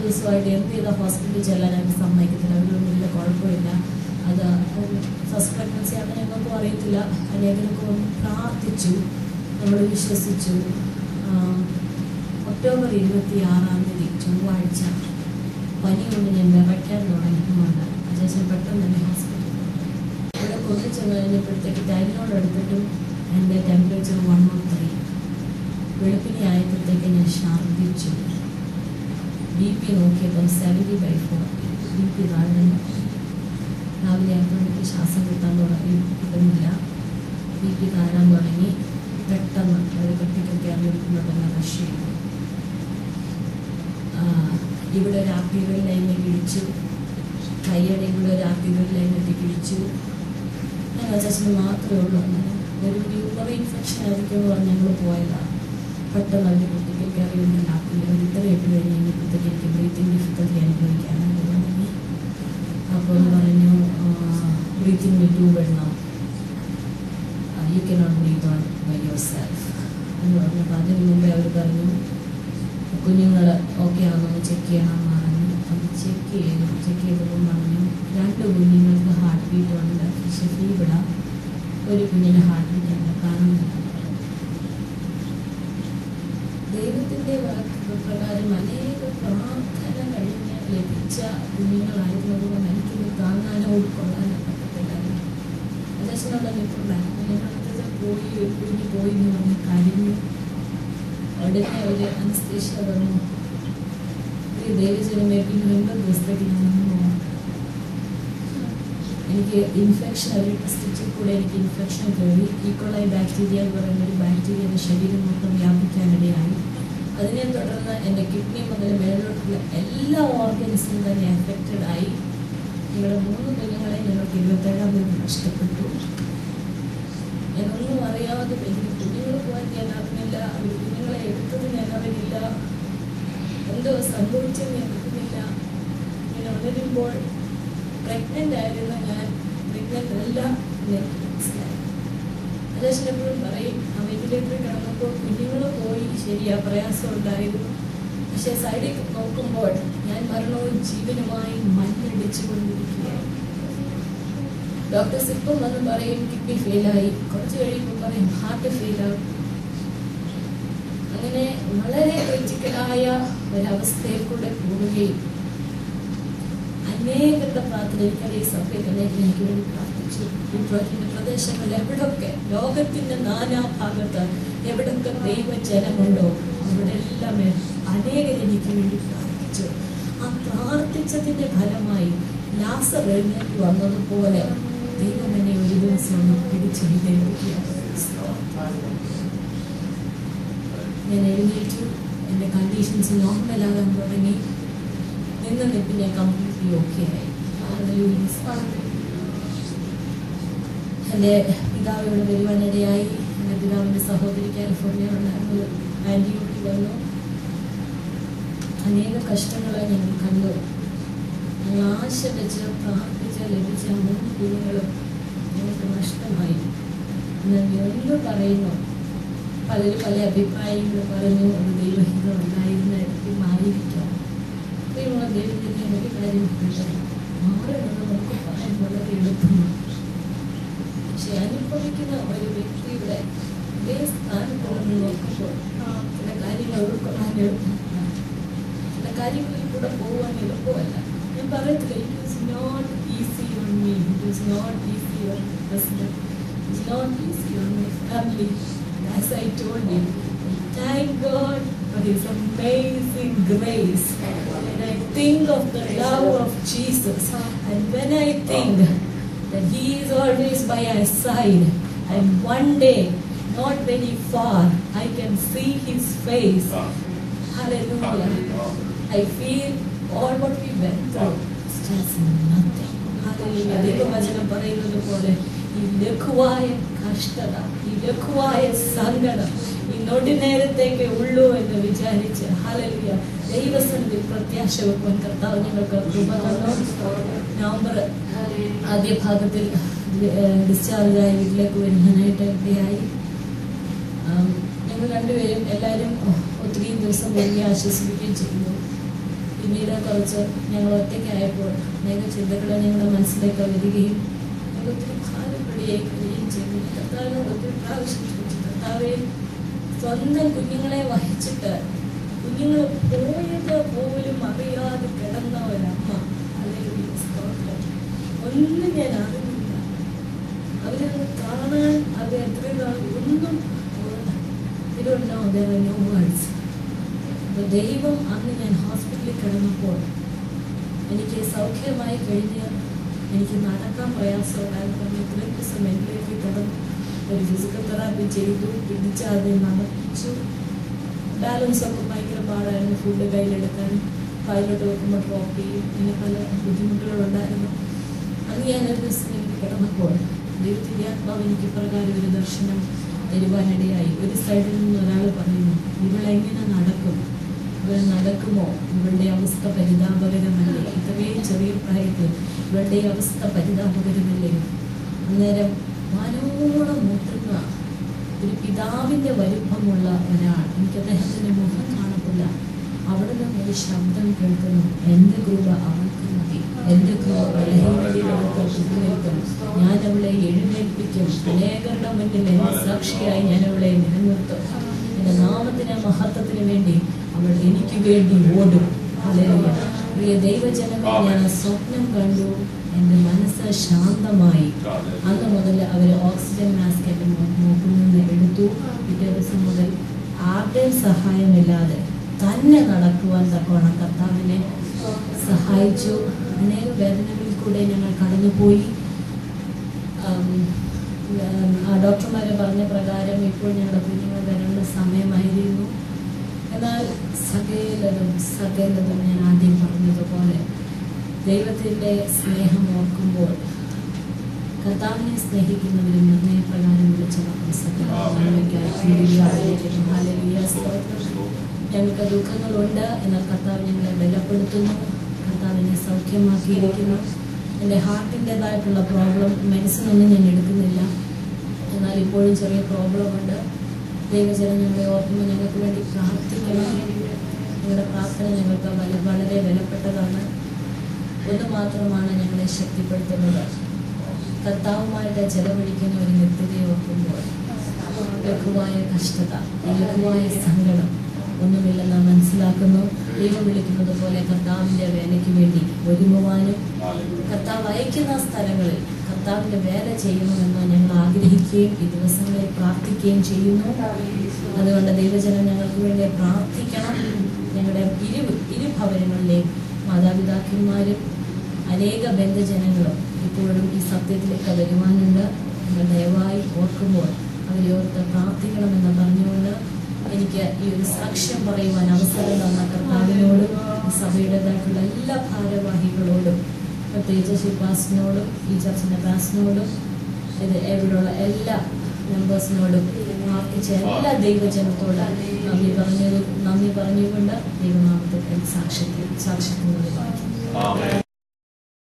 ദിവസമായിട്ട് എന്ത് ചെയ്താൽ ഹോസ്പിറ്റലിൽ ചെല്ലാൻ ഞങ്ങൾക്ക് സമ്മതിക്കത്തില്ല. അവരൊന്നും ഇല്ല, കുഴപ്പമില്ല, അത് ഫസ്റ്റ് പ്രഗ്നൻസി ആണ്, ഞങ്ങൾക്കും അറിയത്തില്ല. അനേകർക്ക് വന്ന് പ്രാർത്ഥിച്ചു, നമ്മൾ വിശ്വസിച്ചു. ഒക്ടോബർ 26 ചൊവ്വാഴ്ച പനി കൊണ്ട് ഞാൻ വിറയ്ക്കാൻ തുടങ്ങിയിട്ടുണ്ട്. അത്യാവശ്യം പെട്ടെന്ന് തന്നെ ഹോസ്പിറ്റലിൽ ഇവിടെ കൊണ്ടുചെന്ന് കഴിഞ്ഞപ്പോഴത്തേക്ക് ടൈമിനോട് എടുത്തിട്ടും എൻ്റെ ടെമ്പറേച്ചർ 103. വെളുപ്പിനെ ആയപ്പോഴത്തേക്ക് ഞാൻ ഛർദ്ദിച്ചു. BP നോക്കിയപ്പം 70/40. BP താഴ്ന്നു. രാവിലെ ആയപ്പോഴേക്ക് ശ്വാസം കിട്ടുന്നില്ല. BP താഴാൻ തുടങ്ങി. പെട്ടെന്ന് ഒരു കെട്ടിക്കൊക്കെ അറിയിക്കുന്നുണ്ടെന്ന് റഷ് ചെയ്തു. ഇവിടെ ഒരു ആർട്ടിറിയൽ ലൈനിൽ കിഴിച്ചു, കയ്യുടെ ഇവിടെ ഒരു ആർട്ടിറിയൽ ലൈനിൽ കിഴിച്ചു. ഞാൻ അച്ഛന് മാത്രമേ ഉള്ളൂ. ഒരു യൂറിനറി ഇൻഫെക്ഷൻ ആയിരിക്കും എന്ന് പറഞ്ഞ് ഞങ്ങൾ പോയതാണ്. പെട്ടെന്ന് അതിൻ്റെ കുട്ടിക്ക് കയറിയൊന്നുമില്ല. ഒരു ഇത്രയിട്ട് കഴിഞ്ഞ് കഴിഞ്ഞപ്പോഴത്തേക്ക് എനിക്ക് ബ്രീത്തിങ് ഡിഫിക്കൽറ്റി അനുഭവിക്കാനായിട്ട് തുടങ്ങി. അപ്പോൾ പറഞ്ഞു ബ്രീത്തിങ് വിൽ ട്യൂബ് ഇടണം, you cannot breathe on by yourself എന്ന് പറഞ്ഞപ്പോൾ അതിന് മുമ്പേ അവർ പറഞ്ഞു കുഞ്ഞുങ്ങൾ ഓക്കെ ആകുമെന്ന് ചെക്ക് ചെയ്യണമെന്ന് പറഞ്ഞു. അത് ചെക്ക് ചെയ്തപ്പോൾ പറഞ്ഞു 2 കുഞ്ഞുങ്ങൾക്ക് ഹാർട്ട് ബീറ്റ് ഉണ്ട്, പക്ഷേ ഇവിടെ ഒരു കുഞ്ഞിൻ്റെ ഹാർട്ട് ബീറ്റ് ഉണ്ട്, കാണുന്നില്ല. ദൈവത്തിൻ്റെ പ്രകാരം അനേക പ്രാർത്ഥന കഴിഞ്ഞ് ലഭിച്ച കുഞ്ഞുങ്ങളായിരുന്നതുകൊണ്ട് എനിക്കൊന്ന് താങ്ങാനോ ഉൾക്കൊള്ളാനോ പറ്റത്തില്ലായിരുന്നു. അച്ഛനോടൊന്നും ഇപ്പോൾ ഞങ്ങളത് പോയി ഒരു കുഞ്ഞ് പോയി എന്ന് പറഞ്ഞ് കഴിഞ്ഞു. ഉടനെ ഒരു അനസ്തേഷ്യ വന്നു. ഈ ദൈവജനമേ പിന്നെ 9 ദിവസത്തേക്ക് ഞാൻ എനിക്ക് ഇൻഫെക്ഷൻ, ഒരു സ്റ്റിച്ചിൽ കൂടെ എനിക്ക് ഇൻഫെക്ഷൻ കയറി. ഈക്കോളൈ ബാക്ടീരിയ എന്ന് പറയുന്ന ഒരു ബാക്ടീരിയ എൻ്റെ ശരീരം മൊത്തം വ്യാപിക്കാനിടയായി. അതിനെ തുടർന്ന് എൻ്റെ കിഡ്നി മുതൽ മേലോട്ടുള്ള എല്ലാ ഓർഗൻസും തന്നെ എഫക്റ്റഡ് ആയി. ഞങ്ങളുടെ 3 കുഞ്ഞുങ്ങളെ ഞങ്ങൾക്ക് 27-ാം തീയതി നഷ്ടപ്പെട്ടു. ഞാനൊന്നും അറിയാതെ എനിക്ക് കുഞ്ഞുങ്ങൾ പോകാൻ ഞാൻ അറിഞ്ഞില്ല, അവർ കുഞ്ഞുങ്ങളെ എടുത്തത് ഞാൻ അറിഞ്ഞില്ല, എന്തോ സംഭവിച്ചെന്ന് അറിഞ്ഞില്ല. ഞാൻ ഉണരുമ്പോൾ പ്രഗ്നൻ്റ് ആയിരുന്നു. ഞാൻ പ്രഗ്നൻ്റ് അല്ല എനിക്ക് മനസ്സിലായി. അച്ഛൻ എപ്പോഴും പറയും ആ വെന്റിലേറ്ററിൽ കിടന്നപ്പോൾ കുഞ്ഞുങ്ങൾ പോയി, ശരിയാ പ്രയാസം ഉണ്ടായിരുന്നു, പക്ഷെ സൈഡിൽ നോക്കുമ്പോൾ ഞാൻ മരണവും ജീവനുമായി മണ്ണടിച്ചു കൊണ്ടിരിക്കുകയായിരുന്നു. ഡോക്ടേഴ്സ് ഇപ്പം വന്ന് പറയും കിഡ്നി ഫെയിലായി, കുറച്ച് കഴിയുമ്പോൾ പറയും ഹാർട്ട് ഫെയിലാവും. അങ്ങനെ വളരെ ക്രിറ്റിക്കലായ ഒരവസ്ഥയിൽ കൂടെ കൂടുകയും അനേകരുടെ പ്രാർത്ഥന എനിക്കറിയ സഭയിൽ എനിക്ക് വേണ്ടി പ്രാർത്ഥിച്ചു. ഈ പ്രദേശങ്ങളിൽ എവിടൊക്കെ ലോകത്തിൻ്റെ നാനാഭാഗത്ത് എവിടൊക്കെ ദൈവജനമുണ്ടോ അവിടെ എല്ലാം അനേകർ എനിക്ക് വേണ്ടി പ്രാർത്ഥിച്ചു. ആ പ്രാർത്ഥിച്ചതിൻ്റെ ഫലമായി ലാസർ എഴുന്നേറ്റ് വന്നതുപോലെ ദൈവം എന്നെ ഒരു ദിവസം ഒന്ന് പിടിച്ചെഴുന്നേൽപ്പിക്കുകയാണ്. ഞാൻ എഴുന്നേറ്റു. എൻ്റെ കണ്ടീഷൻസ് നോർമലാകാൻ തുടങ്ങി. നിന്നിട്ട് ഞാൻ കംപ്ലീറ്റ്ലി ഓക്കെ ആയി. എൻ്റെ പിതാവിനോട് വരുവാനിടയായി. എൻ്റെ പിതാവിൻ്റെ സഹോദരി കാലിഫോർണിയയിലുണ്ടായിരുന്നത് ആൻറ്റിയോട്ടി വന്നു. അനേക കഷ്ടങ്ങളെ ഞങ്ങൾ കണ്ടു. ഞങ്ങൾ ആശ വെച്ച് പ്രാർത്ഥിച്ച് ലഭിച്ച 3 കുഞ്ഞുങ്ങളും ഞങ്ങൾക്ക് നഷ്ടമായി. എന്നാൽ എന്ത് പറയുന്നു, പലരും പല അഭിപ്രായങ്ങൾ പറഞ്ഞു. അത് ദൈവഹിതമല്ലായിരുന്നായിരിക്കാം. അപ്പോൾ നമ്മൾ ദൈവത്തിൻ്റെ ഒരു കാര്യം മാറുന്നത് നമുക്ക് പറയാൻ വളരെ എളുപ്പമാണ്. പക്ഷെ അനുഭവിക്കുന്ന ഒരു വ്യക്തിയുടെ ഇതേ സ്ഥാനത്ത് നോക്കുമ്പോൾ ചില കാര്യങ്ങൾ ഉൾക്കൊള്ളാൻ എളുപ്പമാണ്, ചില കാര്യങ്ങളിൽ കൂടെ പോകാൻ എളുപ്പമല്ല. ഞാൻ പറയത്തില്ല, it is not easy on me, it is not easy on husband, it is not easy on my family. As I told you, thank God for His amazing grace. When I think of the love of Jesus, and when I think that He is always by our side, and one day, not very far, I can see His face. Hallelujah. I feel all what we went through is just nothing. Hallelujah. ദൈവവചനം പറയുന്നത് പോലെ ഈ ലഘുവായ കഷ്ടത, ഈ ലഘുവായ സങ്കടം ഈ നൊടി നേരത്തേക്ക് ഉള്ളൂ എന്ന് വിചാരിച്ച് ഹല്ലേലൂയ ദൈവസന്നിധിയിൽ പ്രത്യാശ വെക്കാൻ കർത്താവ് ഞങ്ങൾക്ക് കൃപ തന്നു. നവംബർ ആദ്യ ഭാഗത്തിൽ ഡിസ്ചാർജായി വീട്ടിലേക്ക് വരുവാനായിട്ട് ഇടയായി. ഞങ്ങൾ രണ്ടുപേരും എല്ലാവരും ഒത്തിരി ദിവസം വേണ്ടി ആശ്വസിപ്പിക്കുകയും ചെയ്തു. പിന്നീട് കുറച്ച് ഞങ്ങൾ ഒറ്റയ്ക്കായപ്പോൾ അനേക ചിന്തകൾ ഞങ്ങളുടെ മനസ്സിലേക്ക് വരികയും ഞങ്ങൾ ഒത്തിരി ഭാരപ്പെടുകയും ചെയ്തു. കർത്താവിനോട് ഒത്തിരി പ്രാവശ്യം ചോദിച്ചു, കർത്താവെ, സ്വന്തം കുഞ്ഞുങ്ങളെ വഹിച്ചിട്ട് കുഞ്ഞുങ്ങൾ പോയത് പോലും അറിയാതെ കിടന്ന ഒരമ്മ, അല്ലെങ്കിൽ ഒന്നും ഞാൻ അറിഞ്ഞില്ല. അവരെ കാണാൻ അത് എത്ര ഒന്നും അപ്പോൾ ദൈവം അന്ന് ഞാൻ ഹോസ്പിറ്റലിൽ കിടന്നപ്പോൾ എനിക്ക് സൗഖ്യമായി കഴിഞ്ഞ് എനിക്ക് നടക്കാൻ പ്രയാസമുണ്ടായിരുന്നു. ഇത്രയും ദിവസം എന്നിലേക്ക് കിടന്നു, ഒരു ഫിസിക്കൽ തെറാപ്പി ചെയ്തു, പിടിച്ച് അത് നടച്ചു. ബാലൻസ് ഒക്കെ ഭയങ്കര പാടായിരുന്നു, ഫുഡ് കയ്യിലെടുക്കാൻ, കയ്യിലോട്ട് വെക്കുമ്പോൾ ഡ്രോപ്പ് ചെയ്യും, ഇങ്ങനെ പല ബുദ്ധിമുട്ടുകളുണ്ടായിരുന്നു. അന്ന് ഞാനൊരു ദിവസം എനിക്ക് കിടന്നപ്പോൾ ദൈവത്തിൻ്റെ ആത്മാവ് എനിക്ക് പ്രകാരം ഒരു ദർശനം തരുവാനിടയായി. ഒരു സൈഡിൽ നിന്ന് ഒരാൾ പറയുന്നു, ഇവളെങ്ങനെ നടക്കും, ഇവൾ നടക്കുമോ, ഇവളുടെ അവസ്ഥ പരിതാപകരമല്ലേ, ഇത്രയും ചെറിയ പ്രായത്തിൽ ഇവളുടെ അവസ്ഥ പരിതാപകരമല്ലേ. അന്നേരം മനോളം മുട്ടുന്ന ഒരു പിതാവിൻ്റെ വലിപ്പമുള്ള ഒരാൾ, എനിക്ക് അദ്ദേഹത്തിൻ്റെ മുഖം കാണത്തില്ല, അവിടെ നിന്ന് ഒരു ശബ്ദം കേൾക്കുന്നു, എൻ്റെ കൃപ അവൾക്ക് മതി, എൻ്റെ കൃപ ഞാൻ അവളെ എഴുന്നേൽപ്പിക്കും, അനേകരുടെ മുന്നിൽ എന്നെ സാക്ഷിയായി ഞാൻ അവളെ നിലനിർത്തും, എൻ്റെ നാമത്തിന് മഹത്വത്തിന് വേണ്ടി അവൾ എനിക്ക് വേണ്ടി ഓടും. ഹല്ലേലൂയ. പ്രിയ ദൈവജനമേ, ഞാൻ സ്വപ്നം കണ്ടു, എൻ്റെ മനസ്സ് ശാന്തമായി. അന്ന് മുതൽ അവർ ഓക്സിജൻ മാസ്ക് എൻ്റെ മൂക്കിൽ നിന്ന് എടുത്തു. പിറ്റേ ദിവസം മുതൽ ആരുടെയും സഹായമില്ലാതെ തന്നെ നടക്കുവാൻ തക്കവണ്ണം കർത്താവിനെ സഹായിച്ചു. അനേക വേദനകളിൽ കൂടെ ഞങ്ങൾ കടന്നുപോയി. ഡോക്ടർമാരെ പറഞ്ഞ പ്രകാരം ഇപ്പോൾ ഞങ്ങളുടെ കുഞ്ഞുങ്ങൾ വരേണ്ട സമയമായിരുന്നു. എന്നാൽ സകലതും ഞാൻ ആദ്യം പറഞ്ഞതുപോലെ ദൈവത്തിൻ്റെ സ്നേഹം ഓർക്കുമ്പോൾ കർത്താവിനെ സ്നേഹിക്കുന്നവരും നിർണയപ്രകാരം വിളിച്ചവർക്കും ഞങ്ങൾക്ക് ദുഃഖങ്ങളുണ്ട്, എന്നാൽ കർത്താവ് ഞങ്ങളെ ബലപ്പെടുത്തുന്നു, കർത്താവിനെ സൗഖ്യമാക്കിയിരിക്കുന്നു. എൻ്റെ ഹാർട്ടിൻ്റെതായിട്ടുള്ള പ്രോബ്ലം മെഡിസിനൊന്നും ഞാൻ എടുക്കുന്നില്ല, എന്നാൽ ഇപ്പോഴും ചെറിയ പ്രോബ്ലമുണ്ട്. ദൈവജനം ഞങ്ങളെ ഓർക്കുമ്പോൾ ഞങ്ങൾക്ക് വേണ്ടി പ്രാർത്ഥിക്കണം. നിങ്ങളുടെ പ്രാർത്ഥന ഞങ്ങൾക്ക് വളരെ വിലപ്പെട്ടതാണ്. ഒന്ന് മാത്രമാണ് ഞങ്ങളെ ശക്തിപ്പെടുത്തുന്നത്, കർത്താവുമായിട്ട് ചെലവഴിക്കുന്ന ഒരു വ്യക്തിയെ ഓർക്കുമ്പോൾ ലഘുവായ കഷ്ടത, ലഘുവായ സങ്കടം ഒന്നുമില്ലെന്ന് മനസ്സിലാക്കുന്നു. ദൈവം വിളിക്കുന്നത് പോലെ കർത്താവിൻ്റെ വേലയ്ക്ക് വേണ്ടി ഒരുങ്ങുവാനും കർത്താവ് അയക്കുന്ന സ്ഥലങ്ങളിൽ കർത്താവിൻ്റെ വേല ചെയ്യണമെന്ന് ഞങ്ങൾ ആഗ്രഹിക്കുകയും ഈ ദിവസങ്ങളിൽ പ്രാർത്ഥിക്കുകയും ചെയ്യുന്നു. അതുകൊണ്ട് ദൈവജനം ഞങ്ങൾക്ക് വേണ്ടി പ്രാർത്ഥിക്കണം. ഞങ്ങളുടെ ഇരുഭവനങ്ങളിലെയും മാതാപിതാക്കന്മാരും അനേക ബന്ധുജനങ്ങളും ഇപ്പോഴും ഈ സത്യത്തിലേക്ക് വരുവാനുണ്ട്. നിങ്ങൾ ദയവായി ഓർക്കുമ്പോൾ അവരെ ഓർത്ത് പ്രാർത്ഥിക്കണമെന്ന് പറഞ്ഞുകൊണ്ട് എനിക്ക് ഈ ഒരു സാക്ഷ്യം പറയുവാൻ അവസരം തന്ന കർത്താവിനോടും സഭയുടേതായിട്ടുള്ള എല്ലാ ഭാരവാഹികളോടും, പ്രത്യേകിച്ച് ശിപാസിനോടും ഈ ചർച്ചിൻ്റെ പാസിനോടും ഇവിടെയുള്ള എല്ലാ മെമ്പേഴ്സിനോടും പ്രാർത്ഥിച്ച എല്ലാ ദൈവജനത്തോട് നന്ദി പറഞ്ഞുകൊണ്ട് ദൈവനാമത്തിൽ സാക്ഷ്യത്തിന്